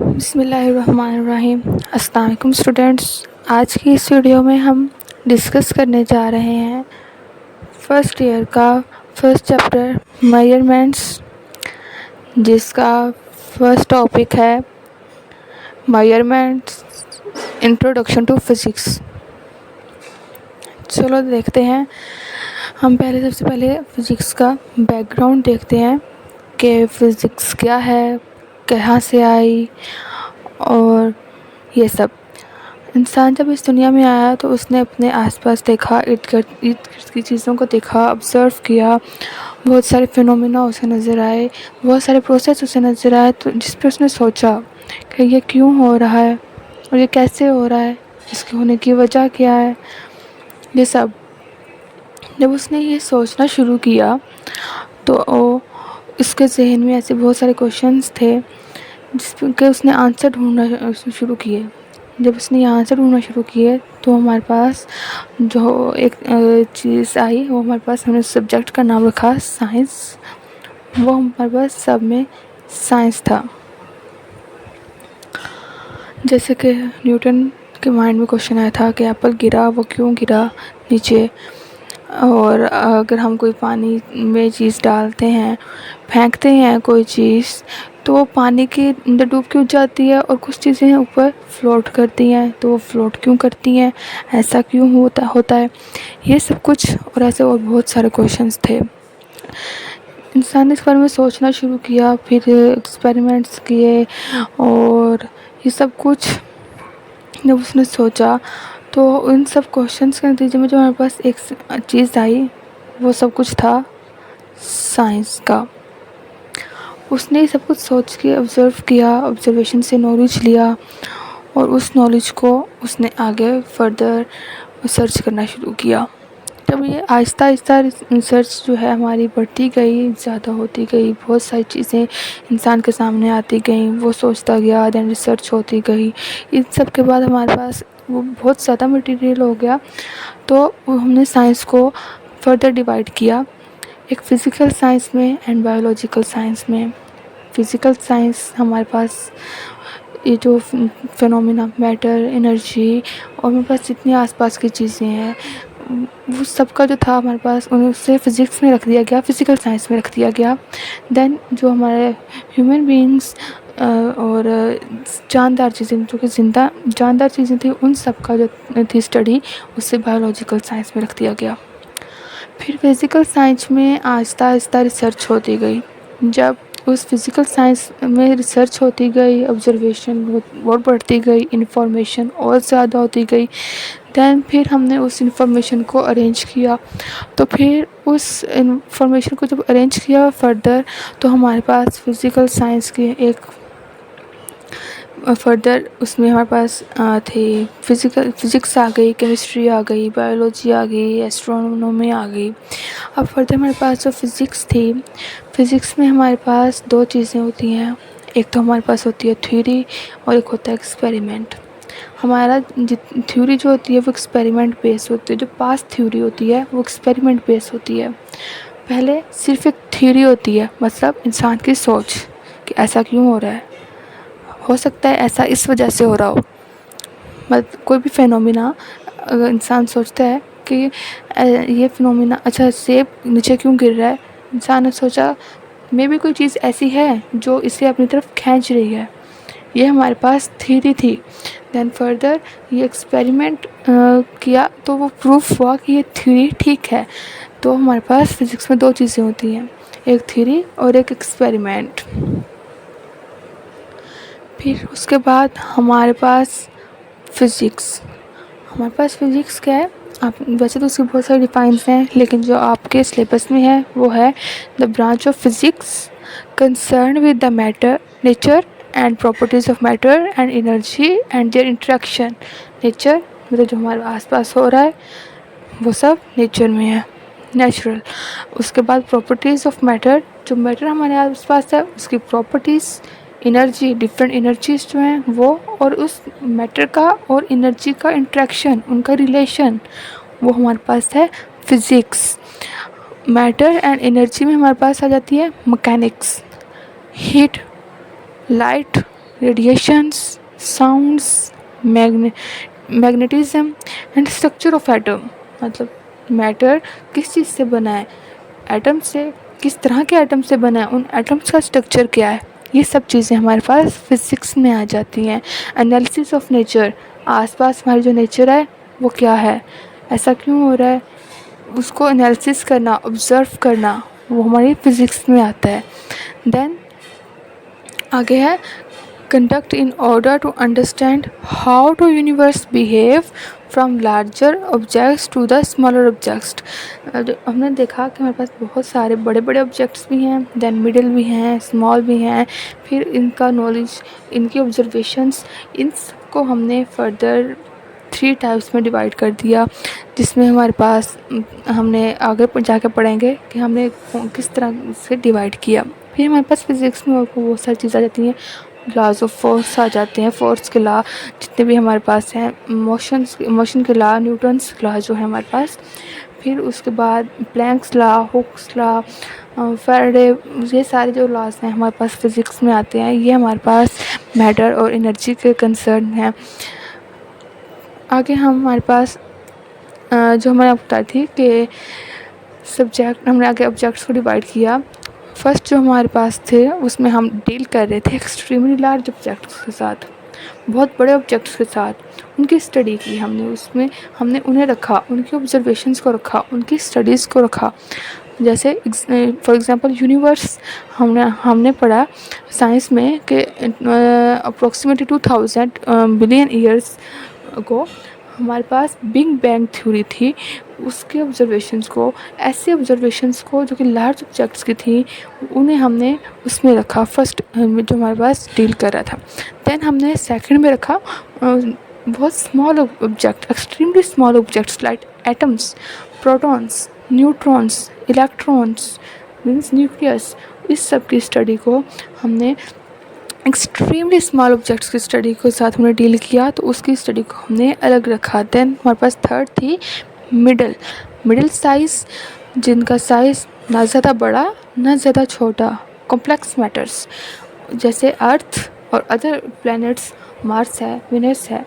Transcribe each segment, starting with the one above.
बिस्मिल्लाहिर्रहमानिर्रहीम। अस्सलाम वालेकुम स्टूडेंट्स। आज की इस वीडियो में हम डिस्कस करने जा रहे हैं फर्स्ट ईयर का फर्स्ट चैप्टर मेजरमेंट्स, जिसका फर्स्ट टॉपिक है मेजरमेंट्स इंट्रोडक्शन टू फिज़िक्स। चलो देखते हैं। हम सबसे पहले फ़िज़िक्स का बैकग्राउंड देखते हैं कि फ़िज़िक्स क्या है, कहाँ से आई और ये सब। इंसान जब इस दुनिया में आया तो उसने अपने आसपास देखा, इर्द गिर्द की चीज़ों को देखा, ऑब्ज़र्व किया। बहुत सारे फिनोमेना उसे नज़र आए, बहुत सारे प्रोसेस उसे नज़र आए, तो जिस पर उसने सोचा कि ये क्यों हो रहा है और ये कैसे हो रहा है, इसके होने की वजह क्या है। ये सब जब उसने ये सोचना शुरू किया तो उसके जहन में ऐसे बहुत सारे क्वेश्चंस थे जिसके उसने आंसर ढूंढना शुरू किए। जब उसने ये आंसर ढूंढना शुरू किए तो हमारे पास जो एक चीज़ आई, वो हमारे पास, हमने सब्जेक्ट का नाम रखा साइंस। वो हमारे पास सब में साइंस था। जैसे कि न्यूटन के माइंड में क्वेश्चन आया था कि एप्पल गिरा, वो क्यों गिरा नीचे, और अगर हम कोई पानी में चीज़ डालते हैं, फेंकते हैं कोई चीज़, तो वो पानी के अंदर डूब क्यों जाती है और कुछ चीज़ें ऊपर फ्लोट करती हैं, तो वो फ्लोट क्यों करती हैं, ऐसा क्यों होता है। ये सब कुछ और ऐसे और बहुत सारे क्वेश्चंस थे। इंसान ने इस बारे में सोचना शुरू किया, फिर एक्सपेरिमेंट्स किए, और ये सब कुछ जब उसने सोचा तो इन सब क्वेश्चंस के नतीजे में जो हमारे पास एक चीज़ आई, वो सब कुछ था साइंस का। उसने सब कुछ सोच के ऑब्ज़र्व किया, ऑब्जर्वेशन से नॉलेज लिया, और उस नॉलेज को उसने आगे फर्दर रिसर्च करना शुरू किया। तब ये आहिस्ता आहिस्ता रिसर्च जो है हमारी बढ़ती गई, ज़्यादा होती गई, बहुत सारी चीज़ें इंसान के सामने आती गई, वो सोचता गया, देन रिसर्च होती गई। इन सब के बाद हमारे पास वो बहुत ज़्यादा मटेरियल हो गया, तो हमने साइंस को फर्दर डिवाइड किया, एक फ़िज़िकल साइंस में एंड बायोलॉजिकल साइंस में। फ़िज़िकल साइंस हमारे पास ये जो फिनोमेना, मैटर, एनर्जी, और हमारे पास जितनी आसपास की चीज़ें हैं, वो सब का जो था हमारे पास, उसे फ़िज़िक्स में रख दिया गया, फ़िज़िकल साइंस में रख दिया गया। देन जो हमारे ह्यूमन बीइंग्स और जानदार चीज़ें, जो कि ज़िंदा जानदार चीज़ें थी, उन सब का जो थी स्टडी, उसे बायोलॉजिकल साइंस में रख दिया गया। फिर फिज़िकल साइंस में आहिस्ता आहिस्ता रिसर्च होती गई। जब उस फिज़िकल साइंस में रिसर्च होती गई, ऑब्जर्वेशन और बढ़ती गई, इंफॉर्मेशन और ज़्यादा होती गई, दैन फिर हमने उस इंफॉर्मेशन को अरेंज किया। तो फिर उस इंफॉर्मेशन को जब अरेंज किया फर्दर, तो हमारे पास फ़िज़िकल साइंस की एक फर्दर उसमें हमारे पास थे फ़िज़िक्स आ गई, केमिस्ट्री आ गई, बायोलॉजी आ गई, एस्ट्रोनॉमी आ गई। अब फर्दर हमारे पास जो फ़िज़िक्स थी, फ़िज़िक्स में हमारे पास दो चीज़ें होती हैं। एक तो हमारे पास होती है थ्योरी और एक होता है एक्सपेरिमेंट। हमारा थ्योरी जो होती है वो एक्सपेरिमेंट बेस होती है, जो पास्ट थ्योरी होती है वो एक्सपेरिमेंट बेस होती है। पहले सिर्फ एक थ्योरी होती है, मतलब इंसान की सोच कि ऐसा क्यों हो रहा है, हो सकता है ऐसा इस वजह से हो रहा हो। मतलब कोई भी फिनोमिना अगर इंसान सोचता है कि ये फिनोमिना, अच्छा सेब नीचे क्यों गिर रहा है, इंसान ने सोचा मे भी कोई चीज़ ऐसी है जो इसे अपनी तरफ खींच रही है। ये हमारे पास थ्योरी थी। देन फर्दर ये एक्सपेरिमेंट किया तो वो प्रूफ हुआ कि ये थ्योरी ठीक है। तो हमारे पास फिज़िक्स में दो चीज़ें होती हैं, एक थ्योरी और एक एक्सपेरिमेंट। फिर उसके बाद हमारे पास फ़िज़िक्स क्या है, आप वैसे तो उसके बहुत सारे डिफाइंस हैं, लेकिन जो आपके सिलेबस में है वो है the branch of physics concern with the matter, nature and properties of matter and energy and there interaction. Nature मतलब जो हमारे आसपास हो रहा है वो सब नेचर में है, नेचुरल। उसके बाद प्रॉपर्टीज़ ऑफ मैटर, जो मैटर हमारे आसपास है उसकी प्रॉपर्टीज़, एनर्जी, डिफरेंट एनर्जीज जो हैं वो, और उस मैटर का और एनर्जी का इंट्रैक्शन, उनका रिलेशन, वो हमारे पास है फिज़िक्स। मैटर एंड एनर्जी में हमारे पास आ जाती है mechanics, heat, light, radiations, sounds, magnetism and structure of atom, मतलब मैटर किस चीज़ से बना है, एटम से, किस तरह के एटम से बना है, उन एटम्स का स्ट्रक्चर क्या है, ये सब चीज़ें हमारे पास फिज़िक्स में आ जाती हैं। एनालिसिस ऑफ नेचर, आसपास हमारी जो नेचर है वो क्या है, ऐसा क्यों हो रहा है, उसको एनालिसिस करना, ऑब्ज़र्व करना, वो हमारी फिज़िक्स में आता है। देन आगे है conduct in order to understand how to universe behave from larger objects to the smaller objects। हमने देखा कि हमारे पास बहुत सारे बड़े बड़े ऑब्जेक्ट्स भी हैं, देन मिडिल भी हैं, स्मॉल भी हैं, फिर इनका नॉलेज, इनकी ऑब्जर्वेशंस, इन सबको हमने फर्दर 3 टाइप्स में डिवाइड कर दिया, जिसमें हमारे पास हमने आगे जाके पढ़ेंगे कि हमने किस तरह से डिवाइड किया। फिर हमारे पास फिज़िक्स में और बहुत सारी चीज़ें आ जाती हैं, लॉज ऑफ फोर्स आ जाते हैं, फोर्स के लॉ जितने भी हमारे पास हैं, मोशन के लॉ, न्यूटन्स लॉ जो है हमारे पास, फिर उसके बाद planks law, Hooke's law, Faraday, ये सारे जो लॉज हैं हमारे पास फिज़िक्स में आते हैं। ये हमारे पास मैटर और एनर्जी के कंसर्न हैं। आगे हमारे पास जो मैंने बताई थी कि सब्जेक्ट, हमने आगे ऑब्जेक्ट्स को डिवाइड किया। फर्स्ट जो हमारे पास थे उसमें हम डील कर रहे थे एक्सट्रीमली लार्ज ऑब्जेक्ट्स के साथ, बहुत बड़े ऑब्जेक्ट्स के साथ, उनकी स्टडी की हमने, उसमें हमने उन्हें रखा, उनकी ऑब्जर्वेशंस को रखा, उनकी स्टडीज़ को रखा। जैसे फॉर एग्जांपल यूनिवर्स हमने पढ़ा साइंस में कि अप्रॉक्सीमेटली 2000 बिलियन ईयर्स को हमारे पास बिग बैंग थ्योरी थी, उसके ऑब्जर्वेशंस को, ऐसे ऑब्जर्वेशंस को जो कि लार्ज ऑब्जेक्ट्स की थी, उन्हें हमने उसमें रखा, फर्स्ट जो हमारे पास डील कर रहा था। देन हमने सेकंड में रखा बहुत small object, extremely small objects like atoms, protons, neutrons, electrons, means nucleus, इस सब की स्टडी को हमने एक्सट्रीमली स्मॉल ऑब्जेक्ट्स की स्टडी के साथ हमने डील किया, तो उसकी स्टडी को हमने अलग रखा। देन हमारे पास थर्ड थी मिडिल साइज़, जिनका साइज़ ना ज़्यादा बड़ा ना ज़्यादा छोटा, कॉम्प्लेक्स मैटर्स जैसे अर्थ और अदर प्लैनेट्स, मार्स है, वेनस है,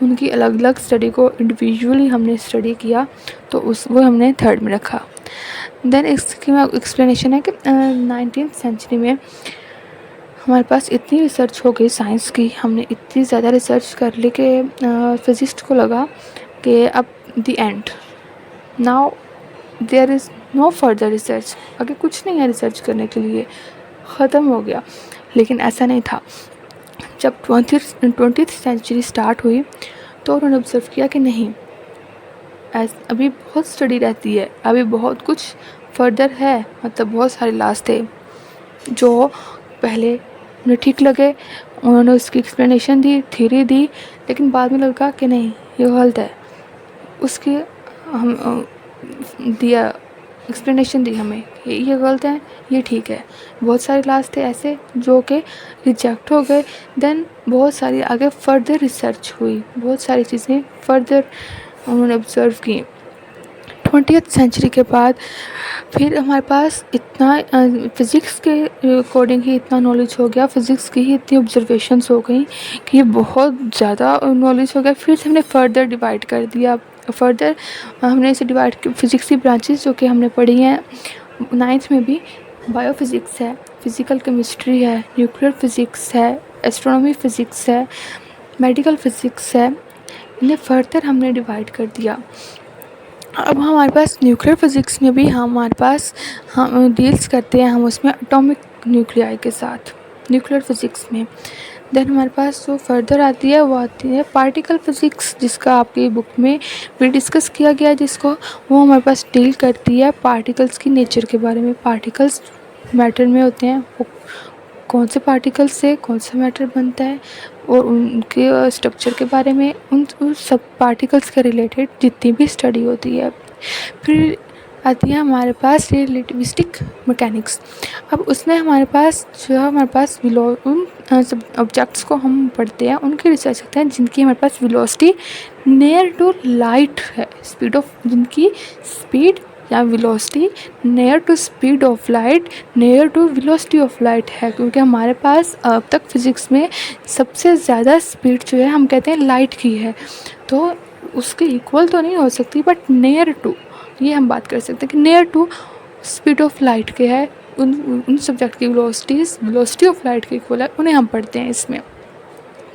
उनकी अलग अलग स्टडी को इंडिविजुअली हमने स्टडी किया, तो वो हमने थर्ड में रखा। देन इसकी एक्सप्लेनेशन है कि 19th सेंचुरी में हमारे पास इतनी रिसर्च हो गई साइंस की, हमने इतनी ज़्यादा रिसर्च कर ली कि फिजिस्ट को लगा कि अब the end, now there is no further research, आगे कुछ नहीं है रिसर्च करने के लिए, ख़त्म हो गया। लेकिन ऐसा नहीं था। जब 20th सेंचुरी स्टार्ट हुई तो उन्होंने ऑब्ज़र्व किया कि नहीं, अभी बहुत स्टडी रहती है, अभी बहुत कुछ फर्दर है, मतलब बहुत सारे लॉज थे जो पहले उन्हें ठीक लगे, उन्होंने उसकी एक्सप्लेनेशन दी, थ्योरी दी, लेकिन बाद में लगा कि नहीं ये गलत है, उसकी हम दिया एक्सप्लेनेशन दी हमें कि ये गलत है, ये ठीक है। बहुत सारे लॉज थे ऐसे जो कि रिजेक्ट हो गए। देन बहुत सारी आगे फर्दर रिसर्च हुई, बहुत सारी चीज़ें फर्दर उन्होंने ऑब्ज़र्व की। 20th सेंचुरी के बाद फिर हमारे पास इतना फ़िज़िक्स के अकॉर्डिंग ही इतना नॉलेज हो गया, फ़िज़िक्स की ही इतनी ऑब्जर्वेशंस हो गई कि ये बहुत ज़्यादा नॉलेज हो गया। फिर से हमने फर्दर डिवाइड कर दिया, फर्दर हमने इसे डिवाइड किया, फ़िज़िक्स की ब्रांचेस जो कि हमने पढ़ी हैं 9th में भी, बायोफिज़िक्स है, फ़िज़िकल केमिस्ट्री है, न्यूक्लियर फ़िज़िक्स है, एस्ट्रोनॉमी फ़िज़िक्स है, मेडिकल फ़िज़िक्स है, इन्हें फर्दर हमने डिवाइड कर दिया। अब हमारे पास न्यूक्लियर फ़िज़िक्स में भी हमारे पास हम डील्स करते हैं हम उसमें एटॉमिक न्यूक्लियाई के साथ, न्यूक्लियर फ़िज़िक्स में। देन हमारे पास जो फर्दर आती है वो आती है पार्टिकल फ़िज़िक्स, जिसका आपकी बुक में भी डिस्कस किया गया है, जिसको वो हमारे पास डील करती है पार्टिकल्स की नेचर के बारे में। पार्टिकल्स मैटर में होते हैं, वो कौन से पार्टिकल्स से कौन सा मैटर बनता है और उनके स्ट्रक्चर के बारे में, उन सब पार्टिकल्स के रिलेटेड जितनी भी स्टडी होती है। फिर आती है हमारे पास रिलेटिविस्टिक मैकेनिक्स। अब उसमें हमारे पास उन सब ऑब्जेक्ट्स को हम पढ़ते हैं, उनकी रिसर्च करते हैं जिनकी हमारे पास वेलोसिटी नियर टू लाइट है, जिनकी स्पीड या velocity near to speed of light near to velocity of light है, क्योंकि हमारे पास अब तक फिज़िक्स में सबसे ज़्यादा स्पीड जो है हम कहते हैं लाइट की है, तो उसके इक्वल तो नहीं हो सकती बट नियर टू, ये हम बात कर सकते हैं कि near to speed of light के है। उन सब्जेक्ट की वेलोसिटी ऑफ लाइट के इक्वल है, उन्हें हम पढ़ते हैं इसमें।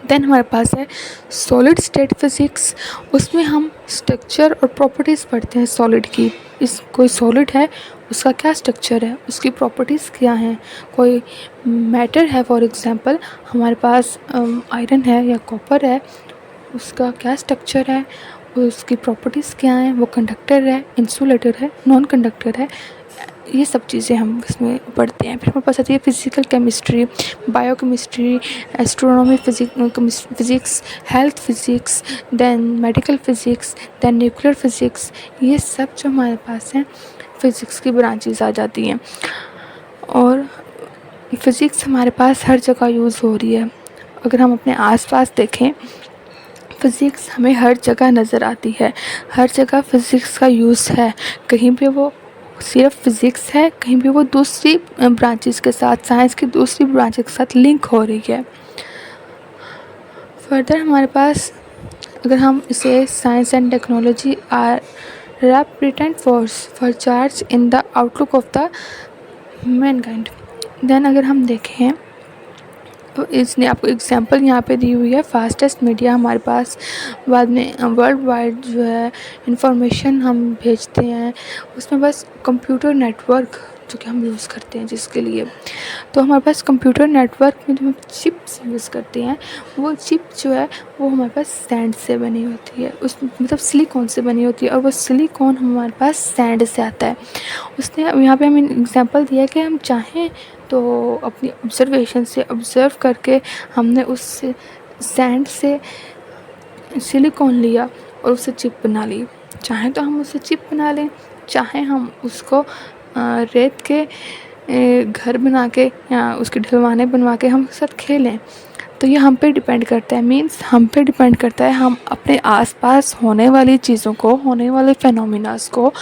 देन हमारे पास है सॉलिड स्टेट फिज़िक्स, उसमें हम स्ट्रक्चर और प्रॉपर्टीज़ पढ़ते हैं सॉलिड की। कोई सॉलिड है, उसका क्या स्ट्रक्चर है, उसकी प्रॉपर्टीज़ क्या हैं। कोई मैटर है, फॉर एग्जांपल हमारे पास आयरन है या कॉपर है, उसका क्या स्ट्रक्चर है, उसकी प्रॉपर्टीज़ क्या हैं, वो कंडक्टर है, इंसुलेटर है, नॉन कंडक्टर है, ये सब चीज़ें हम इसमें पढ़ते हैं। फिर हमारे पास आती है physical chemistry, biochemistry, astronomy physics, health physics, then medical physics, then nuclear physics, ये सब जो हमारे पास हैं फ़िज़िक्स की ब्रांचेस आ जाती हैं। और फ़िज़िक्स हमारे पास हर जगह यूज़ हो रही है। अगर हम अपने आसपास देखें, फ़िज़िक्स हमें हर जगह नज़र आती है, हर जगह फ़िज़िक्स का यूज़ है। कहीं पे वो सिर्फ फ़िज़िक्स है, कहीं भी वो दूसरी ब्रांचेस के साथ, साइंस की दूसरी ब्रांचेस के साथ लिंक हो रही है। फर्दर हमारे पास, अगर हम इसे science and technology are represent force for charge in the outlook of the mankind, then अगर हम देखें तो इसने आपको एग्जांपल यहाँ पे दी हुई है फास्टेस्ट मीडिया हमारे पास। बाद में वर्ल्ड वाइड जो है इंफॉर्मेशन हम भेजते हैं, उसमें बस कंप्यूटर नेटवर्क जो कि हम यूज़ करते हैं जिसके लिए, तो हमारे पास कंप्यूटर नेटवर्क में जो हम चिप्स यूज़ करते हैं, वो चिप जो है वो हमारे पास सैंड से बनी होती है, उस मतलब सिलिकॉन से बनी होती है, और वो सिलिकॉन हमारे पास सैंड से आता है। उसने यहाँ पे हमें एग्जांपल दिया कि हम चाहें तो अपनी ऑब्जर्वेशन से ऑब्ज़र्व करके हमने उस सैंड से सिलिकॉन लिया और उससे चिप बना ली। चाहें तो हम उससे चिप बना लें, चाहें हम उसको रेत के घर बना के या उसके ढलवाने बनवा के हम उसके साथ खेलें। तो ये हम पे डिपेंड करता है, मीन्स हम पे डिपेंड करता है हम अपने आसपास होने वाली चीज़ों को, होने वाले फेनोमेनास को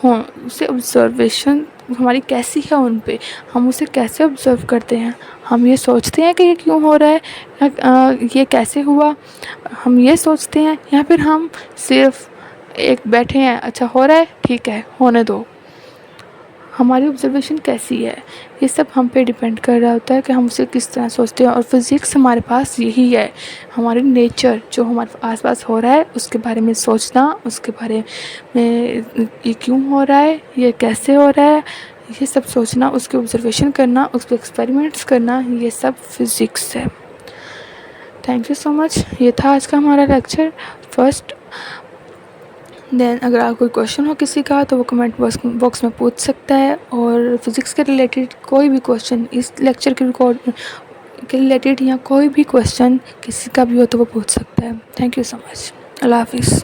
उसे ऑब्जर्वेशन हमारी कैसी है उन पे, हम उसे कैसे ऑब्ज़र्व करते हैं। हम ये सोचते हैं कि ये क्यों हो रहा है, ये कैसे हुआ, हम ये सोचते हैं, या फिर हम सिर्फ एक बैठे हैं, अच्छा हो रहा है ठीक है होने दो। हमारी ऑब्जर्वेशन कैसी है, ये सब हम पे डिपेंड कर रहा होता है कि हम उसे किस तरह सोचते हैं। और फिज़िक्स हमारे पास यही है, हमारी नेचर जो हमारे आसपास हो रहा है उसके बारे में सोचना, उसके बारे में ये क्यों हो रहा है, ये कैसे हो रहा है, ये सब सोचना, उसकी ऑब्जर्वेशन करना, उस पर एक्सपेरिमेंट्स करना, ये सब फिज़िक्स है। Thank you so much. ये था आज का हमारा लेक्चर फर्स्ट। देन अगर आप कोई क्वेश्चन हो किसी का तो वो कमेंट बॉक्स में पूछ सकता है, और फिज़िक्स के रिलेटेड कोई भी क्वेश्चन इस लेक्चर के रिकॉर्ड के रिलेटेड या कोई भी क्वेश्चन किसी का भी हो तो वो पूछ सकता है। Thank you so much. अल्लाह हाफिज़।